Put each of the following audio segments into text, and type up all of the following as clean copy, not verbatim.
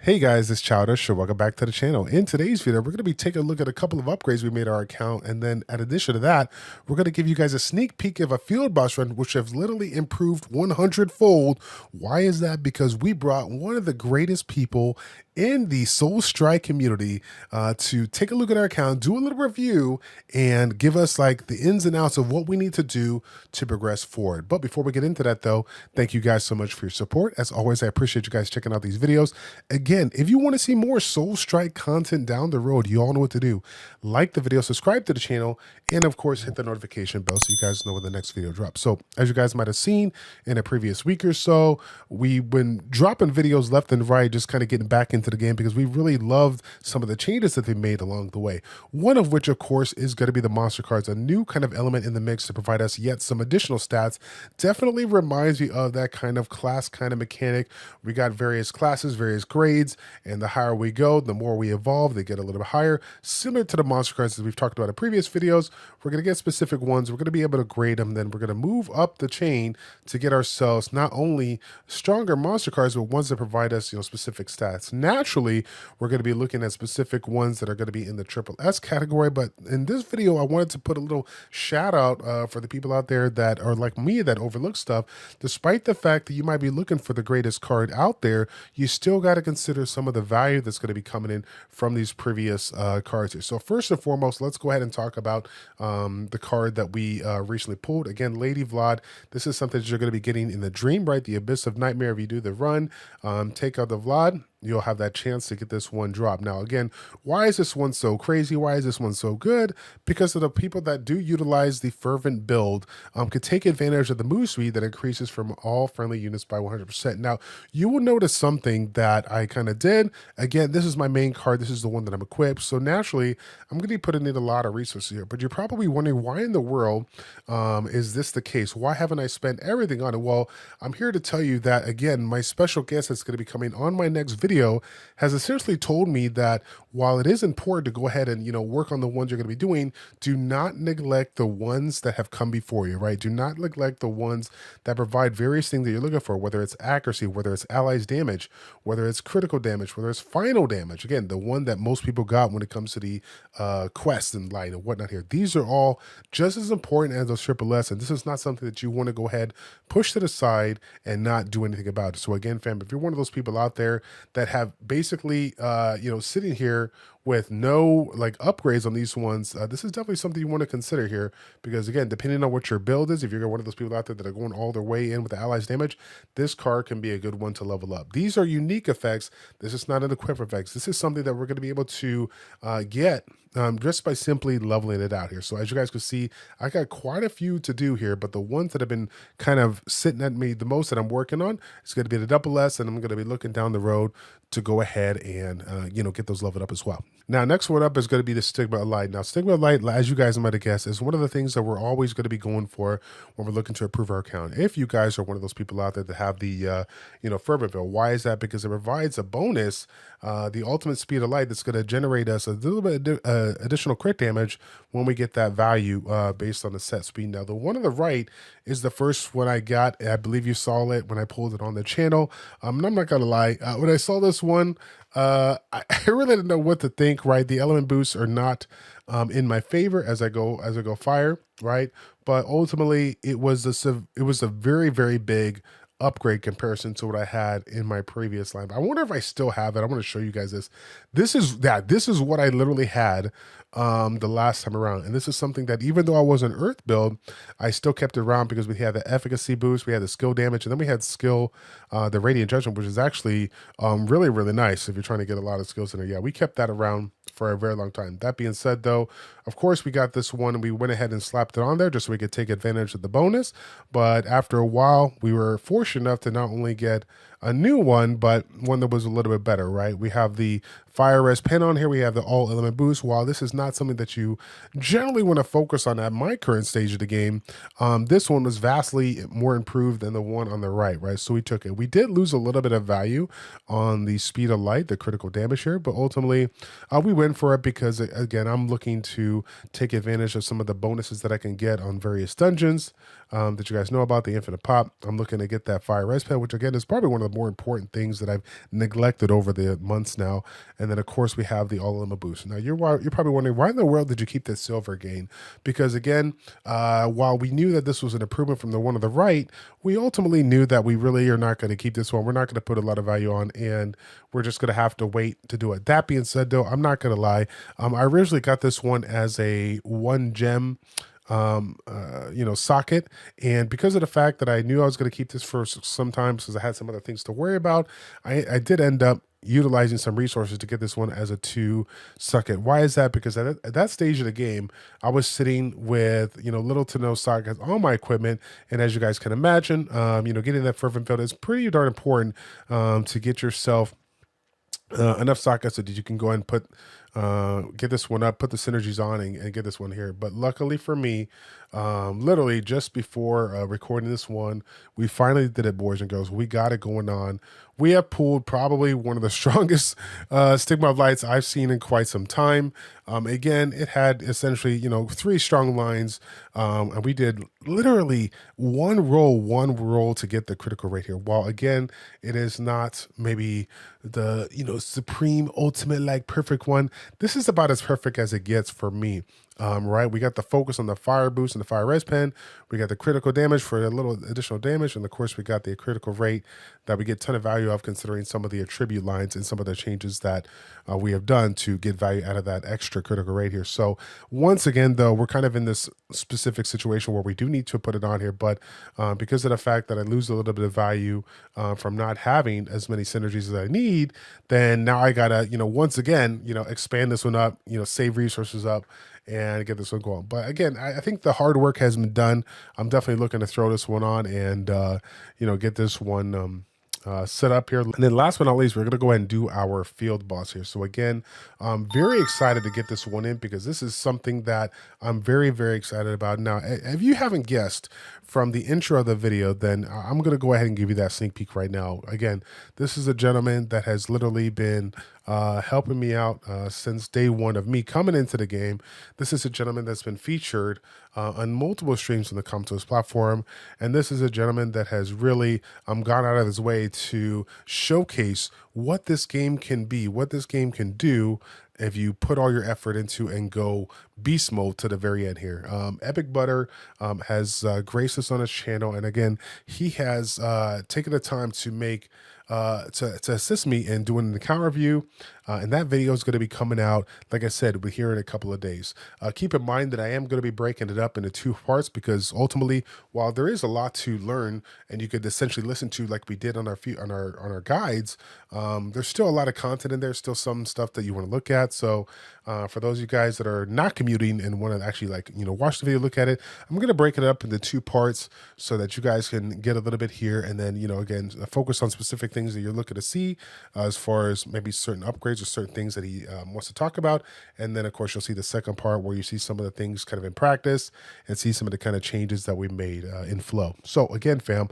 Hey guys, it's Childish, so welcome back to the channel. In today's video, we're going to be taking a look at a couple of upgrades we made to our account, and then in addition to that, we're going to give you guys a sneak peek of a field boss run, which has literally improved 100-fold. Why is that? Because we brought one of the greatest people in the Soul Strike community to take a look at our account, do a little review, and give us like the ins and outs of what we need to do to progress forward. But before we get into that though, thank you guys so much for your support. As always, I appreciate you guys checking out these videos. Again, if you want to see more Soul Strike content down the road, you all know what to do. Like the video, subscribe to the channel, and of course, hit the notification bell so you guys know when the next video drops. So as you guys might have seen in a previous week or so, we've been dropping videos left and right, just kind of getting back into the game because we really loved some of the changes that they made along the way. One of which, of course, is going to be the monster cards, a new kind of element in the mix to provide us yet some additional stats. Definitely reminds me of that kind of class kind of mechanic. We got various classes, various grades, and the higher we go, the more we evolve, they get a little bit higher. Similar to the monster cards that we've talked about in previous videos, we're going to get specific ones. We're going to be able to grade them. Then we're going to move up the chain to get ourselves not only stronger monster cards, but ones that provide us, specific stats. Naturally, we're going to be looking at specific ones that are going to be in the triple S category. But in this video, I wanted to put a little shout out for the people out there that are like me that overlook stuff. Despite the fact that you might be looking for the greatest card out there, you still got to consider some of the value that's going to be coming in from these previous cards here. So first and foremost, let's go ahead and talk about the card that we recently pulled. Again, Lady Vlad, this is something that you're going to be getting in the dream, right? The Abyss of Nightmare. If you do the run, take out the Vlad, you'll have that chance to get this one drop. Now, again, why is this one so crazy? Why is this one so good? Because of the people that do utilize the Fervent build could take advantage of the move speed that increases from all friendly units by 100%. Now, you will notice something that I kind of did. Again, this is my main card. This is the one that I'm equipped. So naturally, I'm going to be putting in a lot of resources here. But you're probably wondering, why in the world is this the case? Why haven't I spent everything on it? Well, I'm here to tell you that, again, my special guest that's going to be coming on my next video has essentially told me that while it is important to go ahead and work on the ones you're going to be doing, do not neglect the ones that have come before you, right? Do not neglect the ones that provide various things that you're looking for, whether it's accuracy, whether it's allies damage, whether it's critical damage, whether it's final damage. Again, the one that most people got when it comes to the quest and light and whatnot here. These are all just as important as those triple S, and this is not something that you want to go ahead, push to the side and not do anything about it. So again, fam, if you're one of those people out there that have basically, sitting here with no like upgrades on these ones, this is definitely something you want to consider here, because again, depending on what your build is, if you're one of those people out there that are going all their way in with the allies damage, this card can be a good one to level up. These are unique effects. This is not an equip effects. This is something that we're going to be able to get just by simply leveling it out here. So as you guys can see, I got quite a few to do here, but the ones that have been kind of sitting at me the most that I'm working on is going to be the double S, and I'm going to be looking down the road to go ahead and get those leveled up as well. Now, next one up is going to be the Stigma of Light. Now, Stigma of Light, as you guys might have guessed, is one of the things that we're always going to be going for when we're looking to improve our account. If you guys are one of those people out there that have the, Fervent build, why is that? Because it provides a bonus, the ultimate speed of light that's going to generate us a little bit additional crit damage when we get that value based on the set speed. Now, the one on the right is the first one I got. I believe you saw it when I pulled it on the channel. And I'm not going to lie, when I saw this one, I really didn't know what to think, right? The element boosts are not in my favor as I go fire, right? But ultimately, it was a very, very big upgrade comparison to what I had in my previous line. I wonder if I still have it. I want to show you guys this. This is what I literally had the last time around, and this is something that, even though I was an earth build, I still kept it around because we had the efficacy boost, we had the skill damage, and then we had skill, the radiant judgment, which is actually really, really nice if you're trying to get a lot of skills in there. Yeah, we kept that around for a very long time. That being said, though, of course, we got this one and we went ahead and slapped it on there just so we could take advantage of the bonus. But after a while, we were fortunate enough to not only get a new one, but one that was a little bit better, right? We have the fire res pen on here. We have the all element boost. While this is not something that you generally want to focus on at my current stage of the game, this one was vastly more improved than the one on the right, right? So we took it. We did lose a little bit of value on the speed of light, the critical damage here, but ultimately we went for it because, again, I'm looking to take advantage of some of the bonuses that I can get on various dungeons that you guys know about, the infinite pop. I'm looking to get that fire res pen, which again is probably one of the more important things that I've neglected over the months now. And then of course we have the all limit boost. Now you're probably wondering, why in the world did you keep this silver gain? Because again, while we knew that this was an improvement from the one on the right, we ultimately knew that we really are not going to keep this one. We're not going to put a lot of value on, and we're just going to have to wait to do it. That being said, though, I'm not going to lie. I originally got this one as a 1 gem socket, and because of the fact that I knew I was going to keep this for some time because I had some other things to worry about, I did end up utilizing some resources to get this one as a 2 socket. Why is that? Because at that stage of the game, I was sitting with little to no sockets on my equipment, and as you guys can imagine, getting that fervent field is pretty darn important to get yourself enough sockets so that you can go ahead and get this one up, put the synergies on, and get this one here. But luckily for me, literally just before recording this one, we finally did it, boys and girls. We got it going on. We have pulled probably one of the strongest Stigma of Lights I've seen in quite some time. Again, it had essentially 3 strong lines, and we did literally one roll to get the critical rate here. While again, it is not maybe the supreme ultimate like perfect one, this is about as perfect as it gets for me. Right, we got the focus on the fire boost and the fire res pen. We got the critical damage for a little additional damage, and of course we got the critical rate that we get a ton of value of, considering some of the attribute lines and some of the changes that we have done to get value out of that extra critical rate here. So once again, though, we're kind of in this specific situation where we do need to put it on here, but because of the fact that I lose a little bit of value from not having as many synergies as I need, then now I gotta once again expand this one up, save resources up, and get this one going. But again, I think the hard work has been done. I'm definitely looking to throw this one on and get this one set up here. And then last but not least, we're going to go ahead and do our field boss here. So again, I'm very excited to get this one in because this is something that I'm very, very excited about. Now, if you haven't guessed from the intro of the video, then I'm going to go ahead and give you that sneak peek right now. Again, this is a gentleman that has literally been helping me out since day one of me coming into the game. This is a gentleman that's been featured on multiple streams on the Comatose platform, and this is a gentleman that has really gone out of his way to showcase what this game can be, what this game can do if you put all your effort into and go beast mode to the very end here. epicbutter has graced us on his channel, and again, he has taken the time to make to assist me in doing an account review, and that video is going to be coming out, like I said, we're here in a couple of days. Keep in mind that I am going to be breaking it up into 2 parts because ultimately, while there is a lot to learn and you could essentially listen to like we did on our guides, there's still a lot of content in there, still some stuff that you want to look at. So for those of you guys that are not commuting and want to actually watch the video, look at it, I'm going to break it up into 2 parts so that you guys can get a little bit here, and then again, focus on specific things that you're looking to see as far as maybe certain upgrades or certain things that he wants to talk about. And then of course you'll see the second part where you see some of the things kind of in practice and see some of the kind of changes that we made in flow. So again, fam,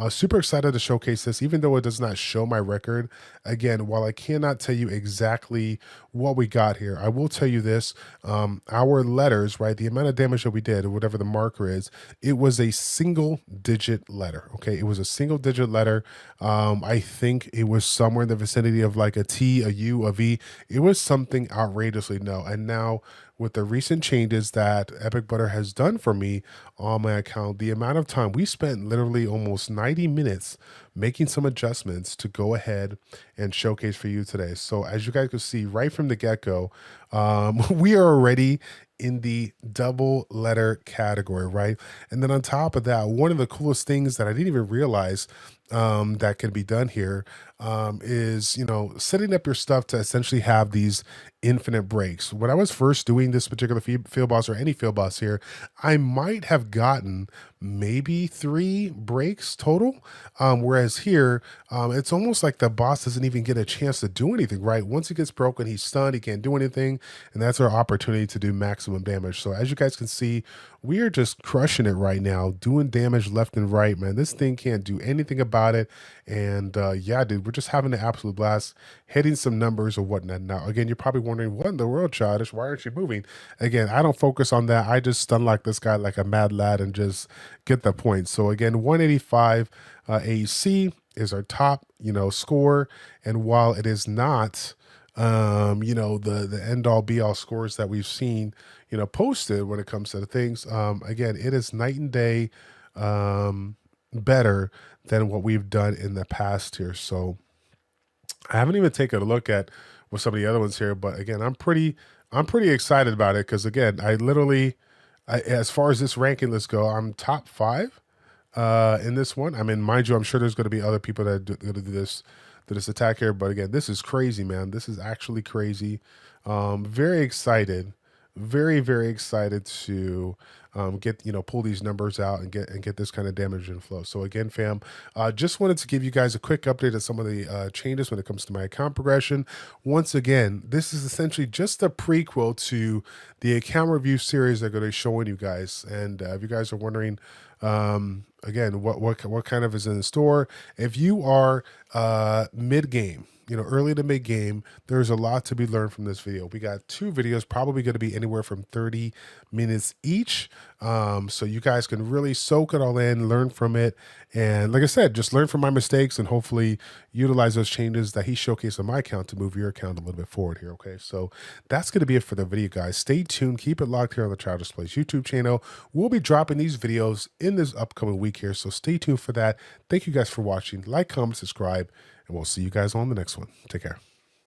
super excited to showcase this, even though it does not show my record. Again, while I cannot tell you exactly what we got here, I will tell you this: our letters, right, the amount of damage that we did, or whatever the marker is, it was a single-digit letter. Okay, it was a single-digit letter. I think it was somewhere in the vicinity of like a T, a U, a V. It was something outrageously low. And now with the recent changes that epicbutter has done for me on my account, the amount of time we spent, literally almost 90 minutes making some adjustments to go ahead and showcase for you today. So as you guys can see right from the get-go, we are already in the double letter category, right? And then on top of that, one of the coolest things that I didn't even realize that can be done here is, setting up your stuff to essentially have these infinite breaks. When I was first doing this particular field boss, or any field boss here, I might have gotten maybe 3 breaks total. Whereas here, it's almost like the boss doesn't even get a chance to do anything, right? Once he gets broken, he's stunned, he can't do anything, and that's our opportunity to do maximum damage. So as you guys can see, we are just crushing it right now, doing damage left and right, man. This thing can't do anything about it. And yeah, dude, we're just having an absolute blast, hitting some numbers or whatnot. Now, again, you're probably wondering, what in the world, Childish? Why aren't you moving? Again, I don't focus on that. I just stun like this guy like a mad lad and just get the point. So again, 185 AC. is our top, score. And while it is not, the end all be all scores that we've seen, posted when it comes to the things, again, it is night and day, better than what we've done in the past here. So I haven't even taken a look at with some of the other ones here, but again, I'm pretty excited about it because again, as far as this ranking list go, I'm top 5 in this one. I mean, mind you, I'm sure there's going to be other people that are going to do this attack here, but again, this is crazy, man. This is actually crazy. Very excited, very excited to get pull these numbers out and get this kind of damage and flow. So again, fam, just wanted to give you guys a quick update of some of the changes when it comes to my account progression. Once again, this is essentially just a prequel to the account review series I'm going to be showing you guys. And if you guys are wondering, again, what kind of is in the store, if you are mid game, early to mid game, there's a lot to be learned from this video. We got 2 videos, probably going to be anywhere from 30 minutes each. So you guys can really soak it all in, learn from it. And like I said, just learn from my mistakes and hopefully utilize those changes that he showcased on my account to move your account a little bit forward here. Okay. So that's going to be it for the video, guys. Stay tuned. Keep it locked here on the ChildishPlays YouTube channel. We'll be dropping these videos in this upcoming week here. So stay tuned for that. Thank you guys for watching. Like, comment, subscribe, and we'll see you guys on the next one. Take care.